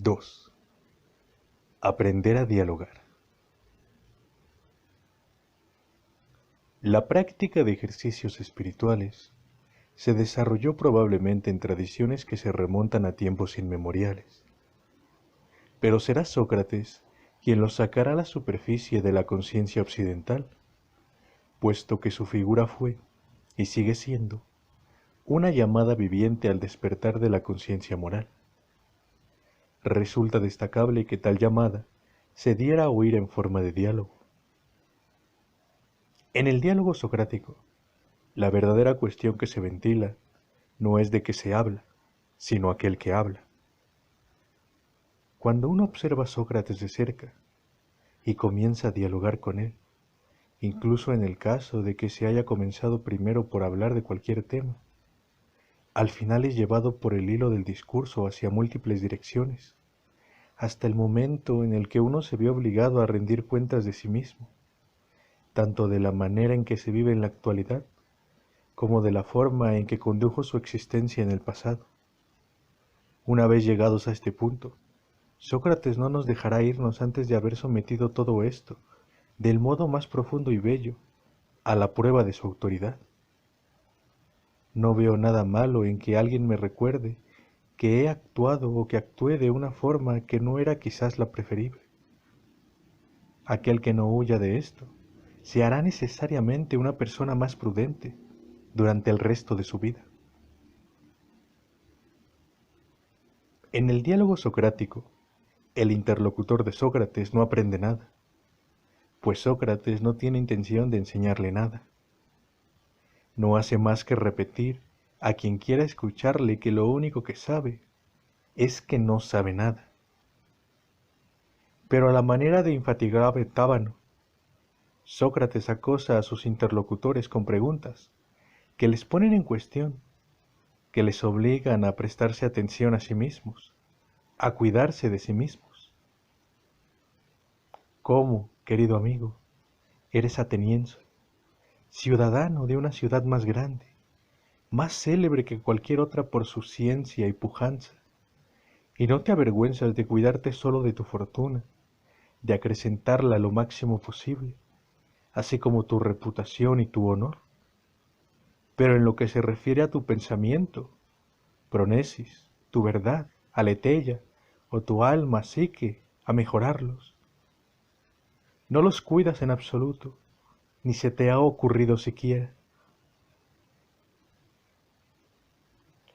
2. Aprender a dialogar. La práctica de ejercicios espirituales se desarrolló probablemente en tradiciones que se remontan a tiempos inmemoriales. Pero será Sócrates quien los sacará a la superficie de la conciencia occidental, puesto que su figura fue, y sigue siendo, una llamada viviente al despertar de la conciencia moral. Resulta destacable que tal llamada se diera a oír en forma de diálogo. En el diálogo socrático, la verdadera cuestión que se ventila no es de qué se habla, sino aquel que habla. Cuando uno observa a Sócrates de cerca y comienza a dialogar con él, incluso en el caso de que se haya comenzado primero por hablar de cualquier tema, al final es llevado por el hilo del discurso hacia múltiples direcciones, hasta el momento en el que uno se ve obligado a rendir cuentas de sí mismo, tanto de la manera en que se vive en la actualidad, como de la forma en que condujo su existencia en el pasado. Una vez llegados a este punto, Sócrates no nos dejará irnos antes de haber sometido todo esto, del modo más profundo y bello, a la prueba de su autoridad. No veo nada malo en que alguien me recuerde que he actuado o que actué de una forma que no era quizás la preferible. Aquel que no huya de esto se hará necesariamente una persona más prudente durante el resto de su vida. En el diálogo socrático, el interlocutor de Sócrates no aprende nada, pues Sócrates no tiene intención de enseñarle nada. No hace más que repetir a quien quiera escucharle que lo único que sabe es que no sabe nada. Pero a la manera de infatigable Tábano, Sócrates acosa a sus interlocutores con preguntas que les ponen en cuestión, que les obligan a prestarse atención a sí mismos, a cuidarse de sí mismos. ¿Cómo, querido amigo, eres ateniense, ciudadano de una ciudad más grande, más célebre que cualquier otra por su ciencia y pujanza, y no te avergüenzas de cuidarte solo de tu fortuna, de acrecentarla lo máximo posible, así como tu reputación y tu honor? Pero en lo que se refiere a tu pensamiento, pronesis, tu verdad, aletheia, o tu alma, psique, a mejorarlos, no los cuidas en absoluto, ni se te ha ocurrido siquiera.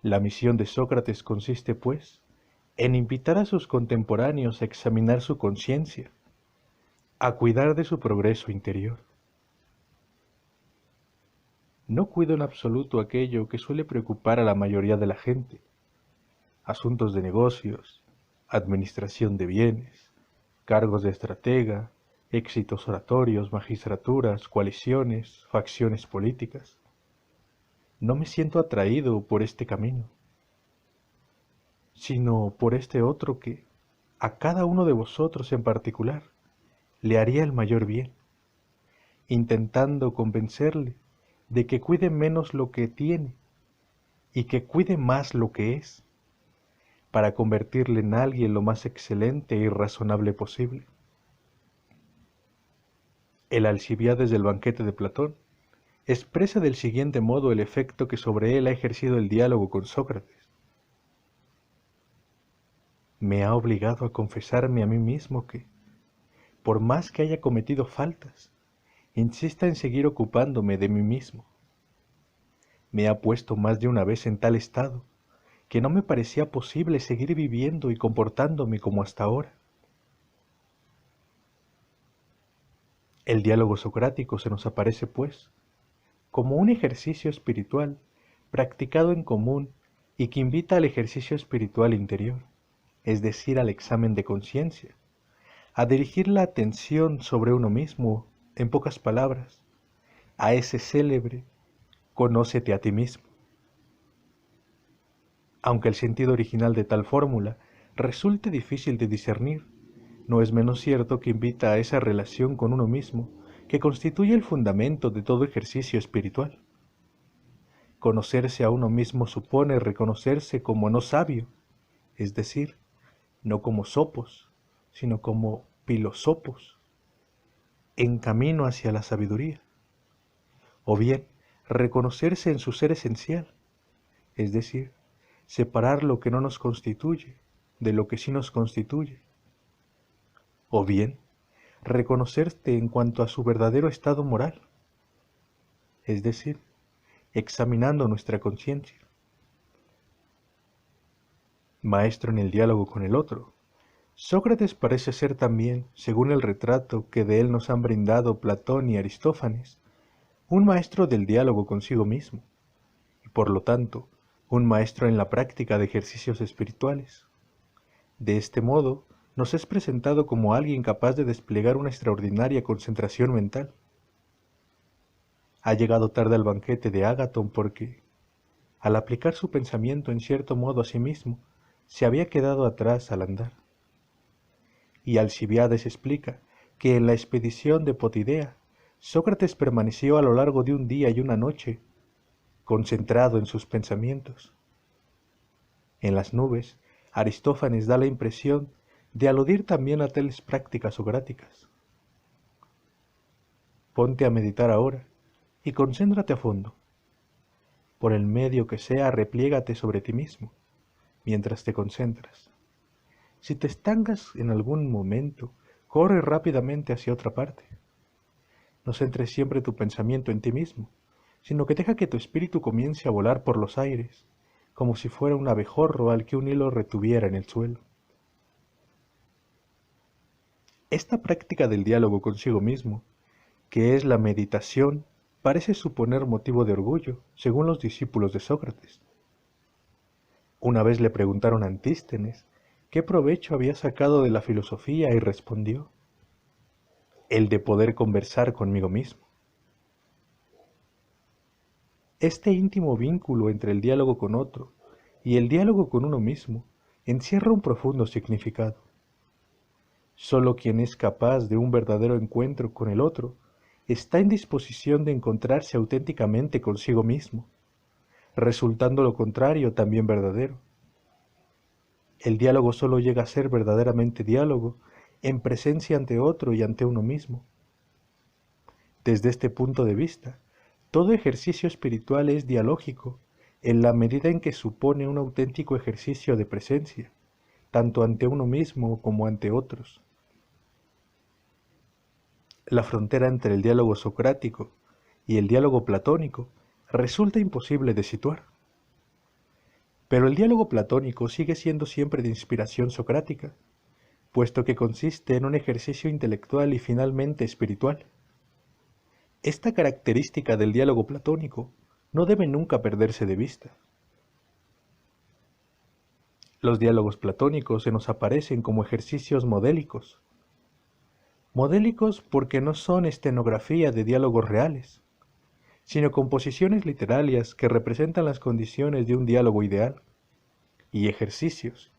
La misión de Sócrates consiste, pues, en invitar a sus contemporáneos a examinar su conciencia, a cuidar de su progreso interior. No cuido en absoluto aquello que suele preocupar a la mayoría de la gente: asuntos de negocios, administración de bienes, cargos de estratega, éxitos oratorios, magistraturas, coaliciones, facciones políticas. No me siento atraído por este camino, sino por este otro que, a cada uno de vosotros en particular, le haría el mayor bien, intentando convencerle de que cuide menos lo que tiene y que cuide más lo que es, para convertirle en alguien lo más excelente y razonable posible. El Alcibiades del banquete de Platón expresa del siguiente modo el efecto que sobre él ha ejercido el diálogo con Sócrates. Me ha obligado a confesarme a mí mismo que, por más que haya cometido faltas, insista en seguir ocupándome de mí mismo. Me ha puesto más de una vez en tal estado que no me parecía posible seguir viviendo y comportándome como hasta ahora. El diálogo socrático se nos aparece, pues, como un ejercicio espiritual practicado en común y que invita al ejercicio espiritual interior, es decir, al examen de conciencia, a dirigir la atención sobre uno mismo, en pocas palabras, a ese célebre «conócete a ti mismo». Aunque el sentido original de tal fórmula resulte difícil de discernir, no es menos cierto que invita a esa relación con uno mismo que constituye el fundamento de todo ejercicio espiritual. Conocerse a uno mismo supone reconocerse como no sabio, es decir, no como sopos, sino como filosopos, en camino hacia la sabiduría. O bien, reconocerse en su ser esencial, es decir, separar lo que no nos constituye de lo que sí nos constituye. O bien, reconocerte en cuanto a su verdadero estado moral, es decir, examinando nuestra conciencia. Maestro en el diálogo con el otro, Sócrates parece ser también, según el retrato que de él nos han brindado Platón y Aristófanes, un maestro del diálogo consigo mismo, y por lo tanto, un maestro en la práctica de ejercicios espirituales. De este modo, nos es presentado como alguien capaz de desplegar una extraordinaria concentración mental. Ha llegado tarde al banquete de Ágatón porque, al aplicar su pensamiento en cierto modo a sí mismo, se había quedado atrás al andar. Y Alcibiades explica que en la expedición de Potidea, Sócrates permaneció a lo largo de un día y una noche, concentrado en sus pensamientos. En las nubes, Aristófanes da la impresión de aludir también a tales prácticas socráticas. Ponte a meditar ahora y concéntrate a fondo. Por el medio que sea, repliégate sobre ti mismo, mientras te concentras. Si te estancas en algún momento, corre rápidamente hacia otra parte. No centres siempre tu pensamiento en ti mismo, sino que deja que tu espíritu comience a volar por los aires, como si fuera un abejorro al que un hilo retuviera en el suelo. Esta práctica del diálogo consigo mismo, que es la meditación, parece suponer motivo de orgullo, según los discípulos de Sócrates. Una vez le preguntaron a Antístenes qué provecho había sacado de la filosofía y respondió: el de poder conversar conmigo mismo. Este íntimo vínculo entre el diálogo con otro y el diálogo con uno mismo encierra un profundo significado. Solo quien es capaz de un verdadero encuentro con el otro está en disposición de encontrarse auténticamente consigo mismo, resultando lo contrario también verdadero. El diálogo solo llega a ser verdaderamente diálogo en presencia ante otro y ante uno mismo. Desde este punto de vista, todo ejercicio espiritual es dialógico en la medida en que supone un auténtico ejercicio de presencia, tanto ante uno mismo como ante otros. La frontera entre el diálogo socrático y el diálogo platónico resulta imposible de situar. Pero el diálogo platónico sigue siendo siempre de inspiración socrática, puesto que consiste en un ejercicio intelectual y finalmente espiritual. Esta característica del diálogo platónico no debe nunca perderse de vista. Los diálogos platónicos se nos aparecen como ejercicios modélicos. Modélicos porque no son estenografía de diálogos reales, sino composiciones literarias que representan las condiciones de un diálogo ideal, y ejercicios,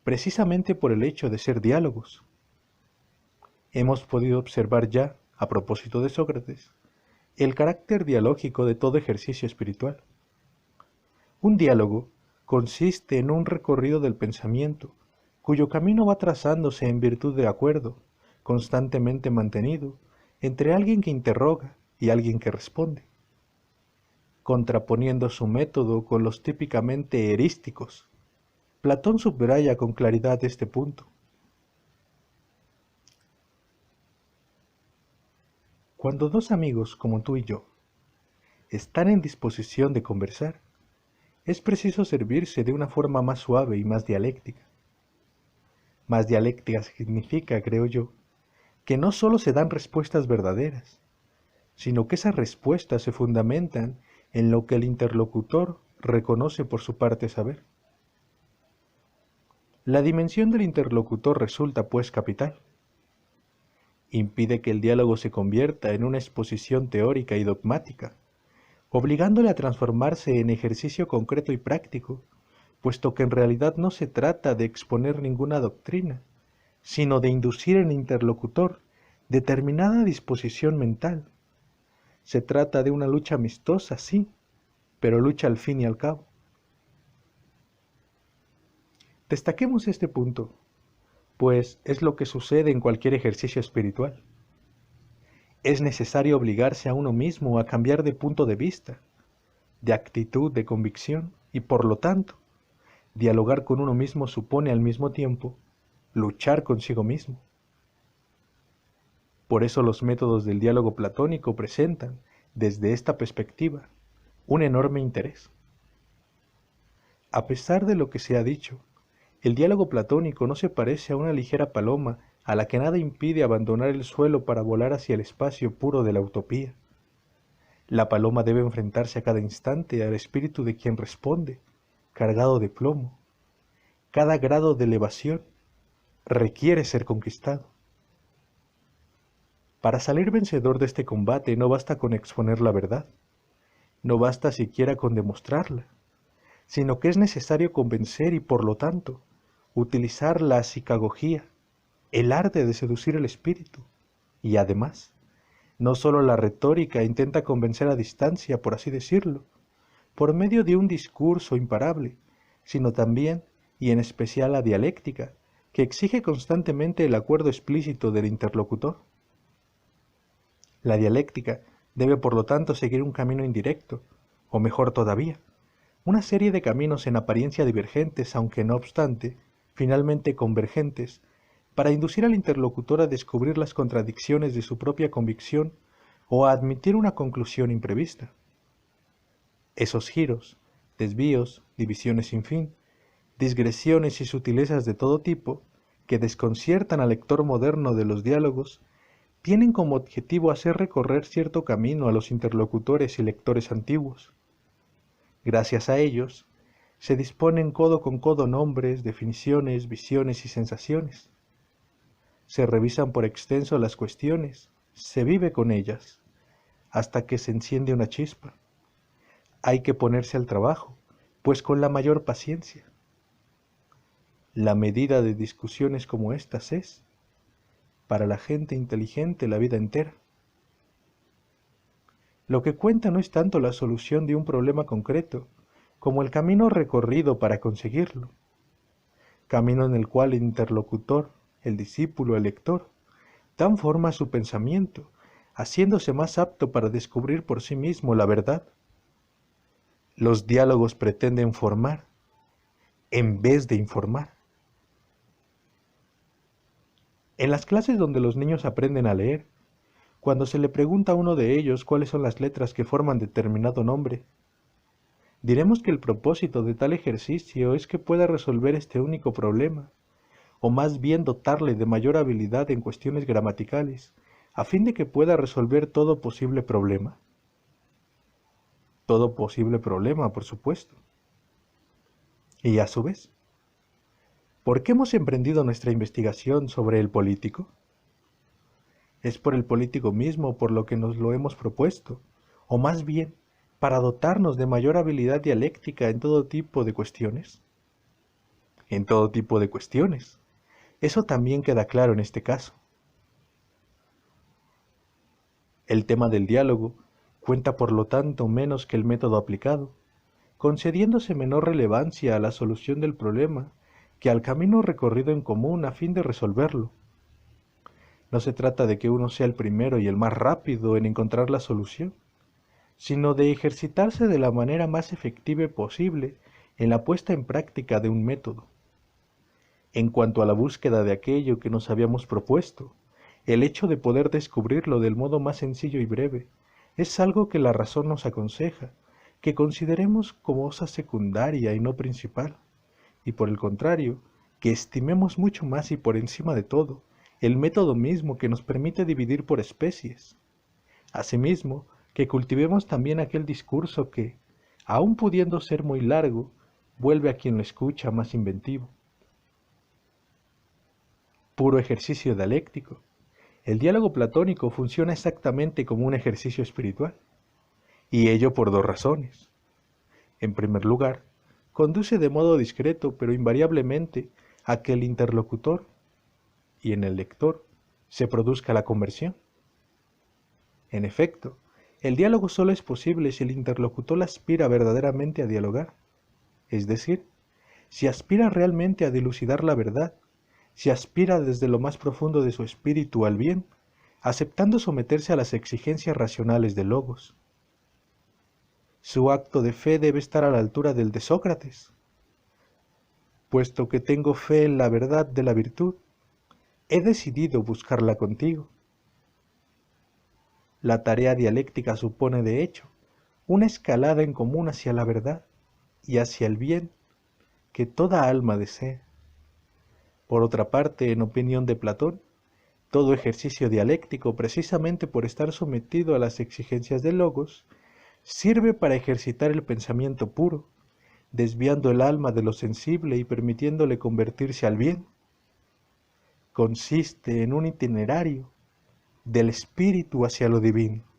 precisamente por el hecho de ser diálogos. Hemos podido observar ya, a propósito de Sócrates, el carácter dialógico de todo ejercicio espiritual. Un diálogo consiste en un recorrido del pensamiento, cuyo camino va trazándose en virtud de acuerdo, constantemente mantenido, entre alguien que interroga y alguien que responde, contraponiendo su método con los típicamente erísticos. Platón subraya con claridad este punto. Cuando dos amigos como tú y yo están en disposición de conversar, es preciso servirse de una forma más suave y más dialéctica. Más dialéctica significa, creo yo, que no solo se dan respuestas verdaderas, sino que esas respuestas se fundamentan en lo que el interlocutor reconoce por su parte saber. La dimensión del interlocutor resulta, pues, capital. Impide que el diálogo se convierta en una exposición teórica y dogmática, obligándole a transformarse en ejercicio concreto y práctico, puesto que en realidad no se trata de exponer ninguna doctrina, sino de inducir en el interlocutor determinada disposición mental. Se trata de una lucha amistosa, sí, pero lucha al fin y al cabo. Destaquemos este punto, pues es lo que sucede en cualquier ejercicio espiritual. Es necesario obligarse a uno mismo a cambiar de punto de vista, de actitud, de convicción, y por lo tanto, dialogar con uno mismo supone al mismo tiempo luchar consigo mismo. Por eso los métodos del diálogo platónico presentan, desde esta perspectiva, un enorme interés. A pesar de lo que se ha dicho, el diálogo platónico no se parece a una ligera paloma a la que nada impide abandonar el suelo para volar hacia el espacio puro de la utopía. La paloma debe enfrentarse a cada instante al espíritu de quien responde, cargado de plomo. Cada grado de elevación requiere ser conquistado. Para salir vencedor de este combate no basta con exponer la verdad, no basta siquiera con demostrarla, sino que es necesario convencer y, por lo tanto, utilizar la psicagogía, el arte de seducir el espíritu, y además, no solo la retórica intenta convencer a distancia, por así decirlo, por medio de un discurso imparable, sino también, y en especial la dialéctica, que exige constantemente el acuerdo explícito del interlocutor. La dialéctica debe por lo tanto seguir un camino indirecto, o mejor todavía, una serie de caminos en apariencia divergentes, aunque no obstante, finalmente convergentes, para inducir al interlocutor a descubrir las contradicciones de su propia convicción o a admitir una conclusión imprevista. Esos giros, desvíos, divisiones sin fin, digresiones y sutilezas de todo tipo, que desconciertan al lector moderno de los diálogos, tienen como objetivo hacer recorrer cierto camino a los interlocutores y lectores antiguos. Gracias a ellos, se disponen codo con codo nombres, definiciones, visiones y sensaciones. Se revisan por extenso las cuestiones, se vive con ellas, hasta que se enciende una chispa. Hay que ponerse al trabajo, pues con la mayor paciencia. La medida de discusiones como estas es, para la gente inteligente, la vida entera. Lo que cuenta no es tanto la solución de un problema concreto, como el camino recorrido para conseguirlo. Camino en el cual el interlocutor, el discípulo, el lector, dan forma a su pensamiento, haciéndose más apto para descubrir por sí mismo la verdad. Los diálogos pretenden formar, en vez de informar. En las clases donde los niños aprenden a leer, cuando se le pregunta a uno de ellos cuáles son las letras que forman determinado nombre, diremos que el propósito de tal ejercicio es que pueda resolver este único problema, o más bien dotarle de mayor habilidad en cuestiones gramaticales, a fin de que pueda resolver todo posible problema. Todo posible problema, por supuesto. Y a su vez, ¿por qué hemos emprendido nuestra investigación sobre el político? ¿Es por el político mismo por lo que nos lo hemos propuesto? ¿O más bien, para dotarnos de mayor habilidad dialéctica en todo tipo de cuestiones? En todo tipo de cuestiones. Eso también queda claro en este caso. El tema del diálogo cuenta por lo tanto menos que el método aplicado, concediéndose menor relevancia a la solución del problema que al camino recorrido en común a fin de resolverlo. No se trata de que uno sea el primero y el más rápido en encontrar la solución, sino de ejercitarse de la manera más efectiva posible en la puesta en práctica de un método. En cuanto a la búsqueda de aquello que nos habíamos propuesto, el hecho de poder descubrirlo del modo más sencillo y breve es algo que la razón nos aconseja que consideremos como cosa secundaria y no principal, y por el contrario, que estimemos mucho más y por encima de todo el método mismo que nos permite dividir por especies. Asimismo, que cultivemos también aquel discurso que, aun pudiendo ser muy largo, vuelve a quien lo escucha más inventivo. Puro ejercicio dialéctico. El diálogo platónico funciona exactamente como un ejercicio espiritual, y ello por dos razones. En primer lugar, conduce de modo discreto pero invariablemente a que el interlocutor y en el lector se produzca la conversión. En efecto, el diálogo solo es posible si el interlocutor aspira verdaderamente a dialogar, es decir, si aspira realmente a dilucidar la verdad, si aspira desde lo más profundo de su espíritu al bien, aceptando someterse a las exigencias racionales del logos. Su acto de fe debe estar a la altura del de Sócrates. Puesto que tengo fe en la verdad de la virtud, he decidido buscarla contigo. La tarea dialéctica supone, de hecho, una escalada en común hacia la verdad y hacia el bien que toda alma desea. Por otra parte, en opinión de Platón, todo ejercicio dialéctico, precisamente por estar sometido a las exigencias del logos, sirve para ejercitar el pensamiento puro, desviando el alma de lo sensible y permitiéndole convertirse al bien. Consiste en un itinerario del espíritu hacia lo divino.